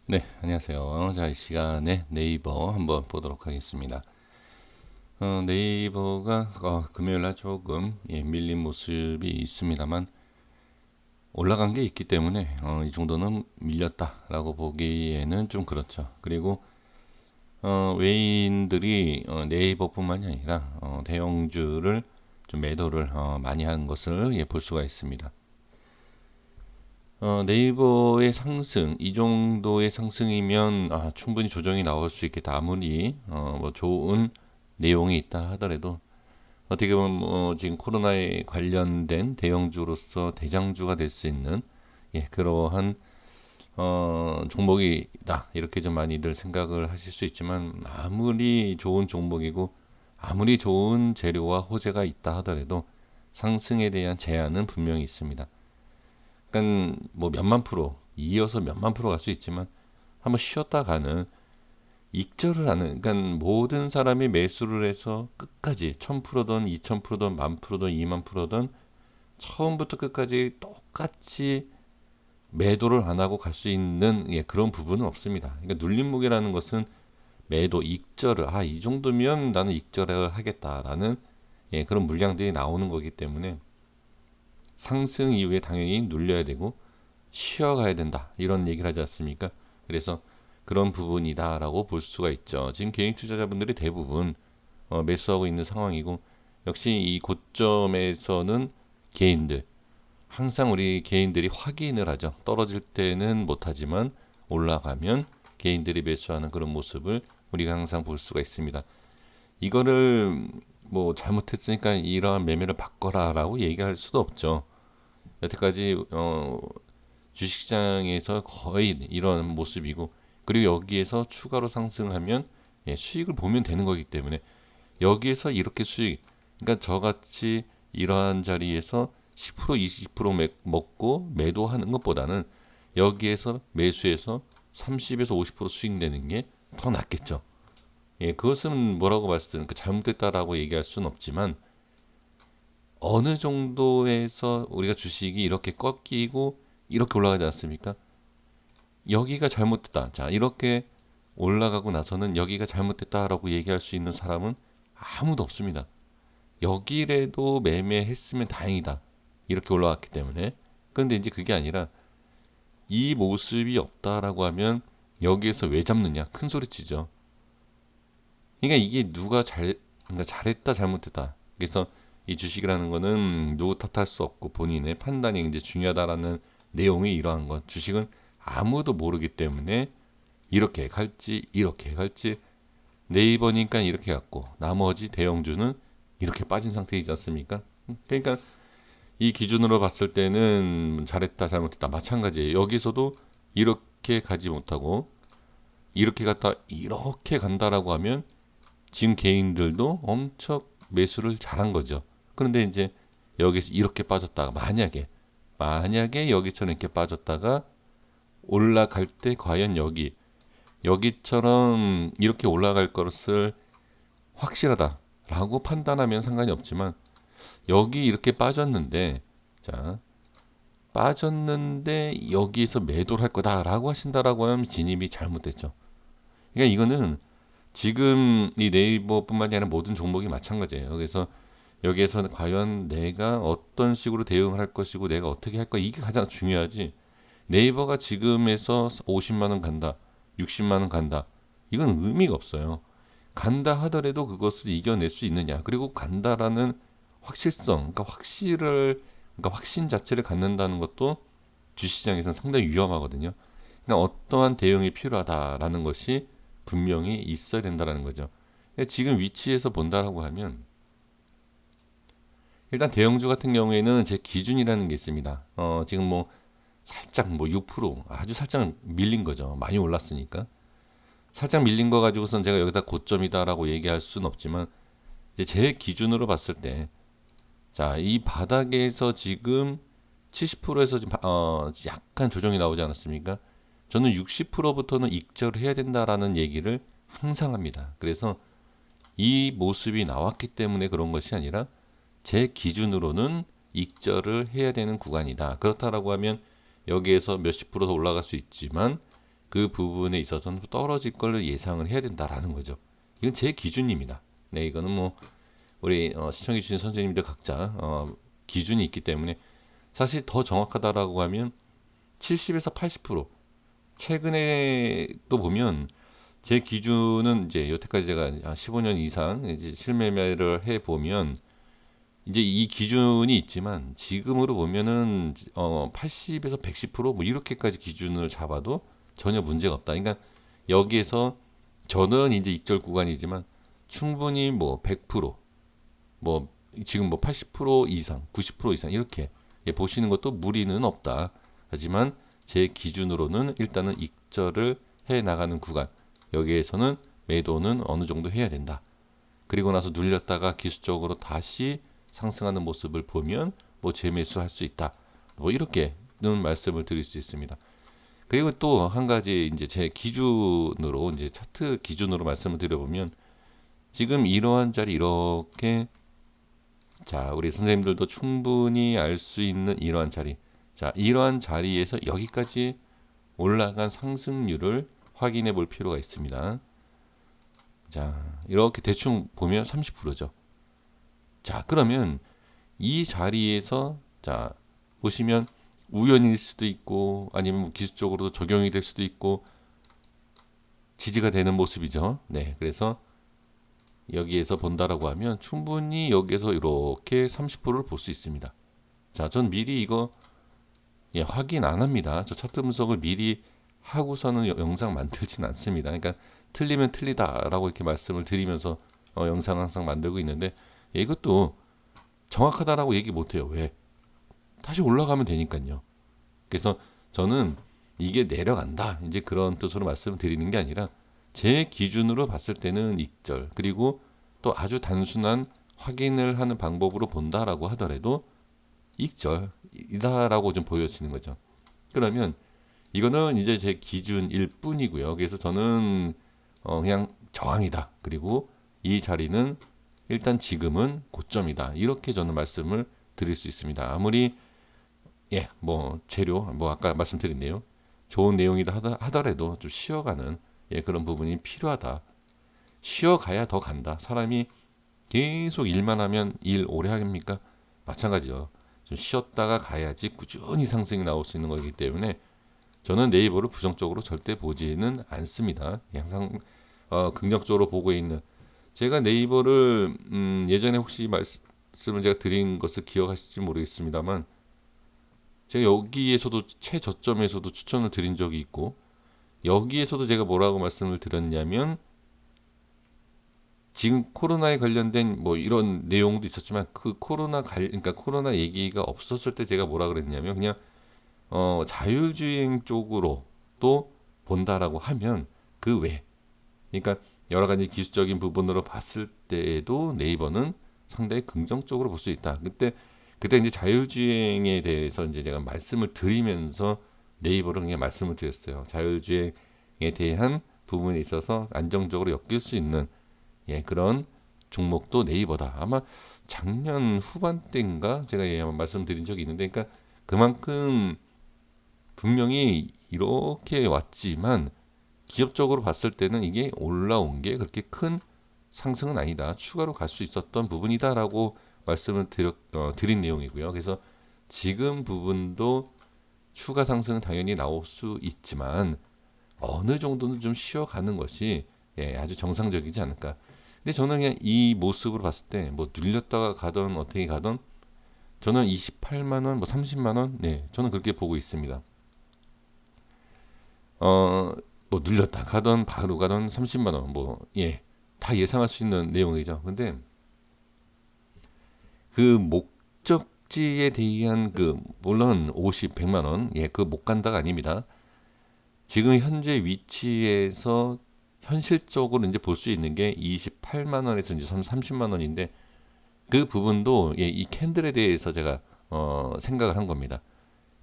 네, 안녕하세요. 자, 이 시간에 네이버 한번 보도록 하겠습니다. 네이버가 금요일 날 조금 밀린 모습이 있습니다만 올라간 게 있기 때문에 이 정도는 밀렸다라고 보기에는 좀 그렇죠. 그리고 외인들이 네이버뿐만이 아니라 대형주를 좀 매도를 많이 하는 것을 볼 수가 있습니다. 네이버의 상승, 이 정도의 상승이면 충분히 조정이 나올 수 있겠다. 아무리 뭐 좋은 내용이 있다 하더라도 어떻게 보면 지금 코로나에 관련된 대형주로서 대장주가 될 수 있는 그러한 종목이다. 이렇게 좀 많이들 생각을 하실 수 있지만 아무리 좋은 종목이고 아무리 좋은 재료와 호재가 있다 하더라도 상승에 대한 제한은 분명히 있습니다. 그러니까 뭐 몇만 프로 이어서 몇만 프로 갈 수 있지만 한번 쉬었다 가는 익절을 하는, 그러니까 모든 사람이 매수를 해서 끝까지 1000%든 2000%든 10,000%든 20,000%든 처음부터 끝까지 똑같이 매도를 안 하고 갈 수 있는 그런 부분은 없습니다. 그러니까 눌림목이라는 것은 매도 익절을 이 정도면 나는 익절을 하겠다라는 그런 물량들이 나오는 거기 때문에 상승 이후에 당연히 눌려야 되고 쉬어가야 된다 이런 얘기를 하지 않습니까? 그래서 그런 부분이다라고 볼 수가 있죠. 지금 개인 투자자분들이 대부분 매수하고 있는 상황이고 역시 이 고점에서는 개인들 항상 우리 개인들이 확인을 하죠. 떨어질 때는 못하지만 올라가면 개인들이 매수하는 그런 모습을 우리가 항상 볼 수가 있습니다. 이거를 뭐 잘못했으니까 이러한 매매를 바꿔라라고 얘기할 수도 없죠. 여태까지 주식시장에서 거의 이런 모습이고 그리고 여기에서 추가로 상승하면 수익을 보면 되는 거기 때문에 여기에서 이렇게 수익, 그러니까 저같이 이러한 자리에서 10% 20% 먹고 매도하는 것보다는 여기에서 매수해서 30에서 50% 수익 내는 게 더 낫겠죠. 그것은 뭐라고 말씀드리는 잘못됐다라고 얘기할 수는 없지만 어느 정도에서 우리가 주식이 이렇게 꺾이고 이렇게 올라가지 않습니까? 여기가 잘못됐다. 자, 이렇게 올라가고 나서는 여기가 잘못됐다라고 얘기할 수 있는 사람은 아무도 없습니다. 여기라도 매매했으면 다행이다. 이렇게 올라왔기 때문에. 그런데 이제 그게 아니라 이 모습이 없다라고 하면 여기에서 왜 잡느냐? 큰 소리 치죠. 그러니까 이게 그러니까 잘했다, 잘못했다. 그래서 이 주식이라는 거는 누구 탓할 수 없고 본인의 판단이 이제 중요하다라는 내용이 이러한 것. 주식은 아무도 모르기 때문에 이렇게 갈지 이렇게 갈지 네이버니까 이렇게 갔고 나머지 대형주는 이렇게 빠진 상태이지 않습니까? 그러니까 이 기준으로 봤을 때는 잘했다 잘못했다 마찬가지예요. 여기서도 이렇게 가지 못하고 이렇게 갔다 이렇게 간다라고 하면 지금 개인들도 엄청 매수를 잘한 거죠. 그런데 이제 여기서 이렇게 빠졌다가 만약에 여기처럼 이렇게 빠졌다가 올라갈 때 과연 여기처럼 이렇게 올라갈 것을 확실하다라고 판단하면 상관이 없지만 여기 이렇게 빠졌는데 자 빠졌는데 여기에서 매도를 할 거다라고 하신다라고 하면 진입이 잘못됐죠. 그러니까 이거는 지금 이 네이버뿐만이 아니라 모든 종목이 마찬가지예요. 그래서 여기에서는 과연 내가 어떤 식으로 대응을 할 것이고 내가 어떻게 할 거 이게 가장 중요하지. 네이버가 지금에서 50만 원 간다, 60만 원 간다. 이건 의미가 없어요. 간다 하더라도 그것을 이겨낼 수 있느냐. 그리고 간다라는 확실성, 그러니까 확신 자체를 갖는다는 것도 주시장에서는 상당히 위험하거든요. 그러니까 어떠한 대응이 필요하다라는 것이 분명히 있어야 된다라는 거죠. 지금 위치에서 본다라고 하면 일단 대형주 같은 경우에는 제 기준이라는 게 있습니다. 지금 뭐 살짝 뭐 6% 아주 살짝 밀린 거죠. 많이 올랐으니까. 살짝 밀린 거 가지고선 제가 여기다 고점이다라고 얘기할 수는 없지만 이제 제 기준으로 봤을 때 자, 이 바닥에서 지금 70%에서 지금 약간 조정이 나오지 않았습니까? 저는 60%부터는 익절을 해야 된다라는 얘기를 항상 합니다. 그래서 이 모습이 나왔기 때문에 그런 것이 아니라 제 기준으로는 익절을 해야 되는 구간이다. 그렇다라고 하면 여기에서 몇십 프로 더 올라갈 수 있지만 그 부분에 있어서는 떨어질 걸 예상을 해야 된다라는 거죠. 이건 제 기준입니다. 네, 이거는 뭐 우리 시청해 주신 선생님들 각자 기준이 있기 때문에 사실 더 정확하다라고 하면 70에서 80% 최근에 또 보면 제 기준은 이제 여태까지 제가 한 15년 이상 이제 실매매를 해 보면 이제 이 기준이 있지만 지금으로 보면은 80에서 110%뭐 이렇게까지 기준을 잡아도 전혀 문제가 없다. 그러니까 여기에서 저는 이제 익절 구간이지만 충분히 뭐 100%뭐 지금 뭐 80% 이상, 90% 이상 이렇게 보시는 것도 무리는 없다. 하지만 제 기준으로는 일단은 익절을 해 나가는 구간 여기에서는 매도는 어느 정도 해야 된다. 그리고 나서 눌렸다가 기술적으로 다시 상승하는 모습을 보면 뭐 재매수할 수 있다. 뭐 이렇게는 말씀을 드릴 수 있습니다. 그리고 또 한 가지 이제 제 기준으로 이제 차트 기준으로 말씀을 드려보면 지금 이러한 자리 이렇게 자 우리 선생님들도 충분히 알 수 있는 이러한 자리 자 이러한 자리에서 여기까지 올라간 상승률을 확인해 볼 필요가 있습니다. 자 이렇게 대충 보면 30%죠. 자 그러면 이 자리에서 자 보시면 우연일 수도 있고 아니면 뭐 기술적으로도 적용이 될 수도 있고 지지가 되는 모습이죠. 네, 그래서 여기에서 본다라고 하면 충분히 여기에서 이렇게 30%를 볼 수 있습니다. 자, 전 미리 이거 확인 안 합니다. 저 차트 분석을 미리 하고서는 영상 만들진 않습니다. 그러니까 틀리면 틀리다라고 이렇게 말씀을 드리면서 영상 항상 만들고 있는데 이것도 정확하다라고 얘기 못해요. 왜? 다시 올라가면 되니까요. 그래서 저는 이게 내려간다 이제 그런 뜻으로 말씀을 드리는 게 아니라 제 기준으로 봤을 때는 익절 그리고 또 아주 단순한 확인을 하는 방법으로 본다라고 하더라도 익절이다라고 좀 보여지는 거죠. 그러면 이거는 이제 제 기준일 뿐이고요. 그래서 저는 그냥 저항이다. 그리고 이 자리는 일단 지금은 고점이다. 이렇게 저는 말씀을 드릴 수 있습니다. 아무리 뭐 재료 뭐 아까 말씀드렸네요. 좋은 내용이다 하더라도 좀 쉬어가는 그런 부분이 필요하다. 쉬어가야 더 간다. 사람이 계속 일만 하면 일 오래 합니까? 마찬가지죠. 좀 쉬었다가 가야지 꾸준히 상승이 나올 수 있는 거기 때문에 저는 네이버를 부정적으로 절대 보지는 않습니다. 항상 긍정적으로 보고 있는 제가 네이버를 예전에 혹시 말씀을 제가 드린 것을 기억하실지 모르겠습니다만 제가 여기에서도 최저점에서도 추천을 드린 적이 있고 여기에서도 제가 뭐라고 말씀을 드렸냐면 지금 코로나에 관련된 뭐 이런 내용도 있었지만 그 그러니까 코로나 얘기가 없었을 때 제가 뭐라 그랬냐면 그냥 자율주행 쪽으로 또 본다라고 하면 그 외 그러니까 여러 가지 기술적인 부분으로 봤을 때에도 네이버는 상당히 긍정적으로 볼 수 있다. 그때 이제 자율주행에 대해서 이제 제가 말씀을 드리면서 네이버로 그냥 말씀을 드렸어요. 자율주행에 대한 부분에 있어서 안정적으로 엮일 수 있는 그런 종목도 네이버다. 아마 작년 후반대인가 제가 말씀드린 적이 있는데, 그러니까 그만큼 분명히 이렇게 왔지만 기업적으로 봤을 때는 이게 올라온 게 그렇게 큰 상승은 아니다. 추가로 갈 수 있었던 부분이다라고 말씀을 드린 내용이고요. 그래서 지금 부분도 추가 상승은 당연히 나올 수 있지만 어느 정도는 좀 쉬어가는 것이 아주 정상적이지 않을까. 근데 저는 그냥 이 모습으로 봤을 때 뭐 눌렸다가 가던 어떻게 가던 저는 28만 원, 뭐 30만 원, 저는 그렇게 보고 있습니다. 뭐 눌렸다 가던 바로 가던 30만 원, 다 예상할 수 있는 내용이죠. 근데 그 목적지에 대한 그 물론 50, 100만 원, 그 못 간다가 아닙니다. 지금 현재 위치에서 현실적으로 이제 볼 수 있는 게 28만 원에서 이제 30만 원인데 그 부분도 이 캔들에 대해서 제가 생각을 한 겁니다.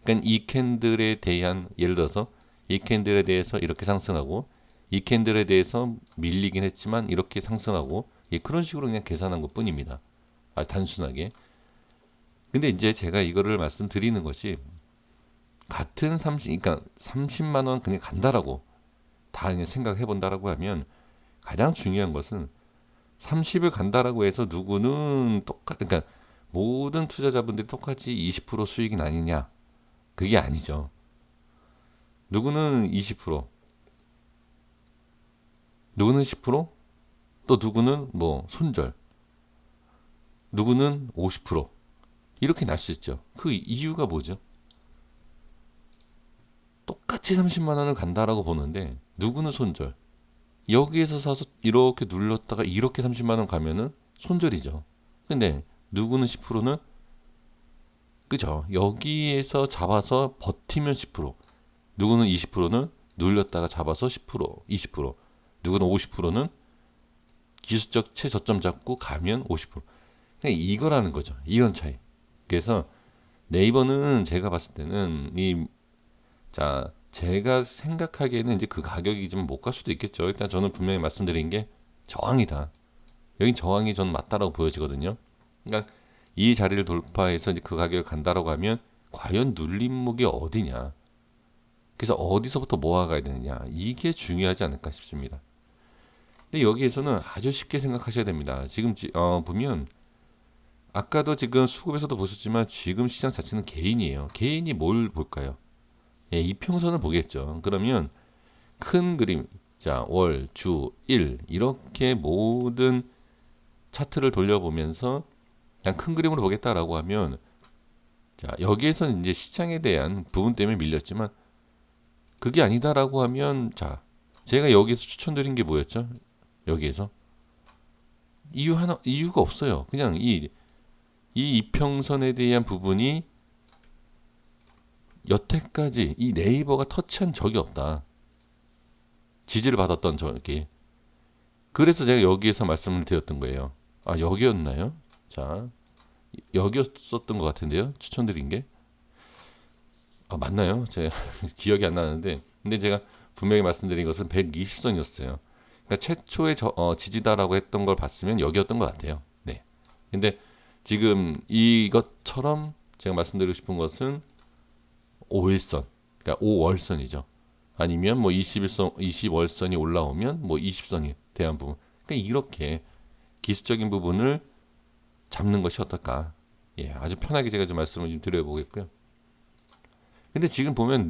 그러니까 이 캔들에 대한 예를 들어서 이 캔들에 대해서 이렇게 상승하고 이 캔들에 대해서 밀리긴 했지만 이렇게 상승하고 그런 식으로 그냥 계산한 것 뿐입니다. 단순하게. 근데 이제 제가 이거를 말씀드리는 것이 같은 그러니까 30만 원 그냥 간다라고 다 그냥 생각해 본다라고 하면 가장 중요한 것은 30을 간다라고 해서 누구는 그러니까 모든 투자자분들이 똑같이 20% 수익이 아니냐? 그게 아니죠. 누구는 20%, 누구는 10%, 또 누구는 뭐 손절, 누구는 50% 이렇게 날 수 있죠. 그 이유가 뭐죠? 똑같이 30만 원을 간다라고 보는데 누구는 손절. 여기에서 사서 이렇게 눌렀다가 이렇게 30만 원 가면은 손절이죠. 근데 누구는 10%는 그죠? 여기에서 잡아서 버티면 10%, 누구는 20%는 눌렸다가 잡아서 10%, 20%, 누구는 50%는 기술적 최저점 잡고 가면 50%. 그냥 이거라는 거죠. 이런 차이. 그래서 네이버는 제가 봤을 때는 자, 제가 생각하기에는 이제 그 가격이 좀 못 갈 수도 있겠죠. 일단 저는 분명히 말씀드린 게 저항이다. 여긴 저항이 저는 맞다라고 보여지거든요. 그러니까 이 자리를 돌파해서 이제 그 가격을 간다라고 하면 과연 눌림목이 어디냐. 그래서 어디서부터 모아가야 되느냐. 이게 중요하지 않을까 싶습니다. 근데 여기에서는 아주 쉽게 생각하셔야 됩니다. 지금 보면 아까도 지금 수급에서도 보셨지만 지금 시장 자체는 개인이에요. 개인이 뭘 볼까요? 예, 이평선을 보겠죠. 그러면 큰 그림, 자, 월, 주, 일 이렇게 모든 차트를 돌려보면서 그냥 큰 그림으로 보겠다라고 하면 자, 여기에서는 이제 시장에 대한 부분 때문에 밀렸지만 그게 아니다라고 하면 자, 제가 여기서 추천드린 게 뭐였죠? 여기에서 이유가 없어요. 그냥 이 이평선에 대한 부분이 여태까지 이 네이버가 터치한 적이 없다. 지지를 받았던 저기. 그래서 제가 여기에서 말씀을 드렸던 거예요. 아, 여기였나요? 자, 여기였었던 것 같은데요. 추천드린 게. 아, 맞나요? 제가 기억이 안 나는데. 근데 제가 분명히 말씀드린 것은 120선이었어요. 그러니까 최초의 지지다라고 했던 걸 봤으면 여기였던 것 같아요. 네. 근데 지금 이것처럼 제가 말씀드리고 싶은 것은 5일선, 그러니까 5월선이죠. 아니면 뭐 21선, 20월선이 올라오면 뭐 20선이 대한 부분. 그러니까 이렇게 기술적인 부분을 잡는 것이 어떨까? 예, 아주 편하게 제가 좀 말씀을 좀 드려보겠고요. 근데 지금 보면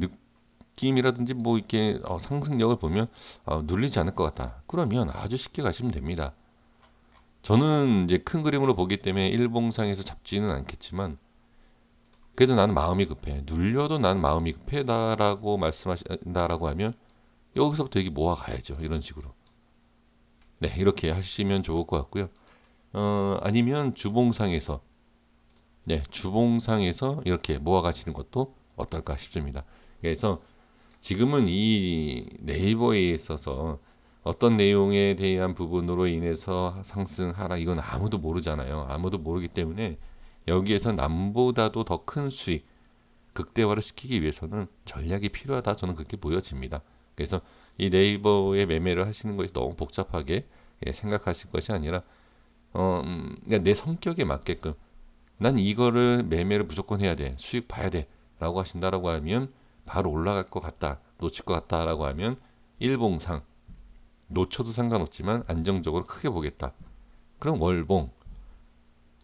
느낌이라든지 뭐 이렇게 상승력을 보면 눌리지 않을 것 같다. 그러면 아주 쉽게 가시면 됩니다. 저는 이제 큰 그림으로 보기 때문에 일봉상에서 잡지는 않겠지만 그래도 나는 마음이 급해. 눌려도 나는 마음이 급해다라고 말씀하신다라고 하면 여기서부터 여기 모아가야죠. 이런 식으로. 네, 이렇게 하시면 좋을 것 같고요. 아니면 주봉상에서 네, 주봉상에서 이렇게 모아가시는 것도 어떨까 싶습니다. 그래서 지금은 이 네이버에 있어서 어떤 내용에 대한 부분으로 인해서 상승하라 이건 아무도 모르잖아요. 아무도 모르기 때문에 여기에서 남보다도 더 큰 수익 극대화를 시키기 위해서는 전략이 필요하다. 저는 그렇게 보여집니다. 그래서 이 네이버에 매매를 하시는 것이 너무 복잡하게 생각하실 것이 아니라 그러니까 내 성격에 맞게끔 난 이거를 매매를 무조건 해야 돼. 수익 봐야 돼. 라고 하신다라고 하면 바로 올라갈 것 같다. 놓칠 것 같다라고 하면 일봉상 놓쳐도 상관없지만 안정적으로 크게 보겠다. 그럼 월봉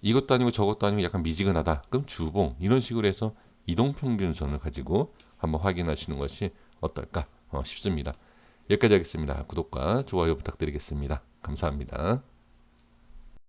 이것도 아니고 저것도 아니고 약간 미지근하다. 그럼 주봉 이런 식으로 해서 이동평균선을 가지고 한번 확인하시는 것이 어떨까 싶습니다. 여기까지 하겠습니다. 구독과 좋아요 부탁드리겠습니다. 감사합니다.